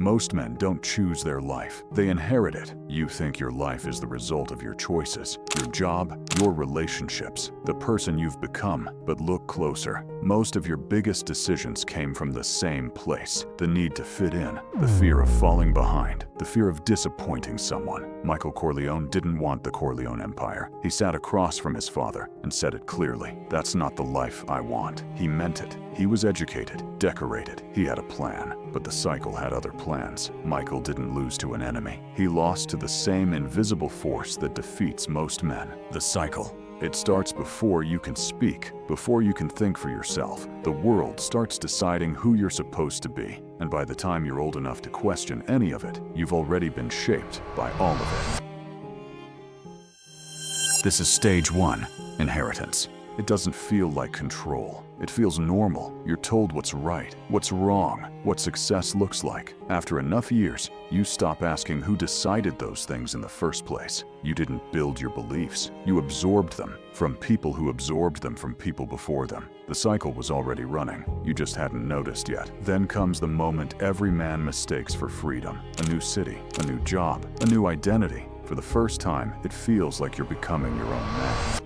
Most men don't choose their life, they inherit it. You think your life is the result of your choices, your job, your relationships, the person you've become. But look closer. Most of your biggest decisions came from the same place. The need to fit in, the fear of falling behind, the fear of disappointing someone. Michael Corleone didn't want the Corleone empire. He sat across from his father and said it clearly. That's not the life I want. He meant it. He was educated, decorated. He had a plan. But the cycle had other plans. Michael didn't lose to an enemy. He lost to the same invisible force that defeats most men. The cycle. It starts before you can speak, before you can think for yourself. The world starts deciding who you're supposed to be. And by the time you're old enough to question any of it, you've already been shaped by all of it. This is stage 1, inheritance. It doesn't feel like control. It feels normal. You're told what's right, what's wrong, what success looks like. After enough years, you stop asking who decided those things in the first place. You didn't build your beliefs. You absorbed them from people who absorbed them from people before them. The cycle was already running. You just hadn't noticed yet. Then comes the moment every man mistakes for freedom. A new city, a new job, a new identity. For the first time, it feels like you're becoming your own man.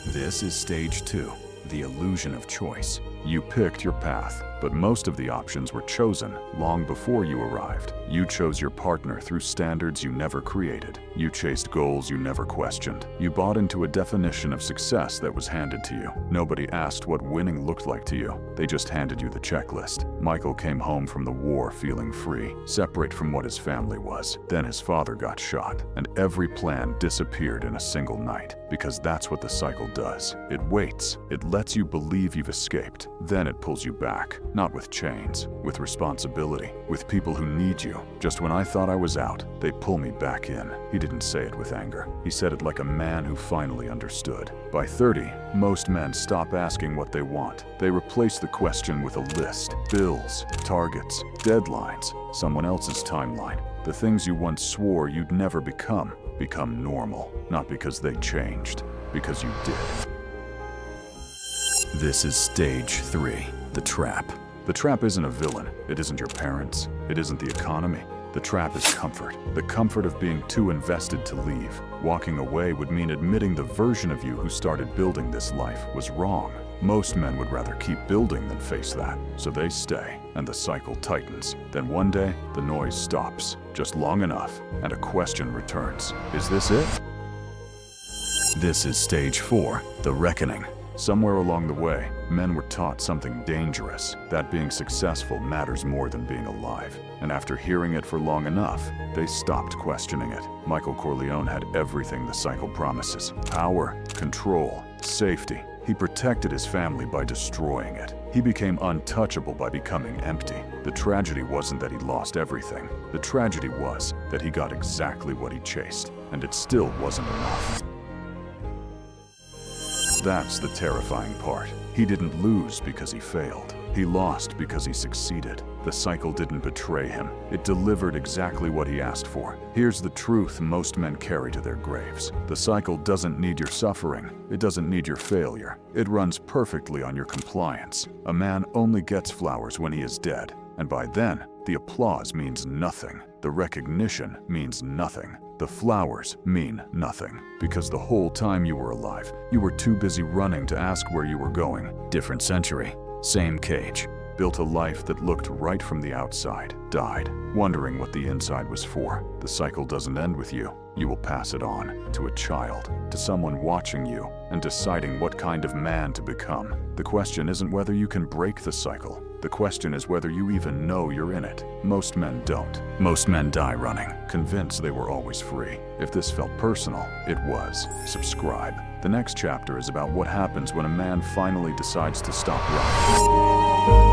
This is stage 2, the illusion of choice. You picked your path, but most of the options were chosen long before you arrived. You chose your partner through standards you never created. You chased goals you never questioned. You bought into a definition of success that was handed to you. Nobody asked what winning looked like to you. They just handed you the checklist. Michael came home from the war feeling free, separate from what his family was. Then his father got shot, and every plan disappeared in a single night. Because that's what the cycle does. It waits. It lets you believe you've escaped. Then it pulls you back. Not with chains, with responsibility, with people who need you. Just when I thought I was out, they pull me back in. He didn't say it with anger. He said it like a man who finally understood. By 30, most men stop asking what they want. They replace the question with a list. Bills, targets, deadlines, someone else's timeline. The things you once swore you'd never become normal. Not because they changed, because you did. This is stage 3, the trap. The trap isn't a villain. It isn't your parents. It isn't the economy. The trap is comfort. The comfort of being too invested to leave. Walking away would mean admitting the version of you who started building this life was wrong. Most men would rather keep building than face that, so they stay, and the cycle tightens. Then one day, the noise stops, just long enough, and a question returns. Is this it? This is stage 4, the reckoning. Somewhere along the way, men were taught something dangerous, that being successful matters more than being alive. And after hearing it for long enough, they stopped questioning it. Michael Corleone had everything the cycle promises: power, control, safety. He protected his family by destroying it. He became untouchable by becoming empty. The tragedy wasn't that he lost everything. The tragedy was that he got exactly what he chased, and it still wasn't enough. That's the terrifying part. He didn't lose because he failed. He lost because he succeeded. The cycle didn't betray him. It delivered exactly what he asked for. Here's the truth most men carry to their graves. The cycle doesn't need your suffering. It doesn't need your failure. It runs perfectly on your compliance. A man only gets flowers when he is dead, and by then, the applause means nothing. The recognition means nothing. The flowers mean nothing, because the whole time you were alive, you were too busy running to ask where you were going. Different century, same cage. Built a life that looked right from the outside, died, wondering what the inside was for. The cycle doesn't end with you. You will pass it on to a child, to someone watching you and deciding what kind of man to become. The question isn't whether you can break the cycle. The question is whether you even know you're in it. Most men don't. Most men die running, convinced they were always free. If this felt personal, it was. Subscribe. The next chapter is about what happens when a man finally decides to stop running.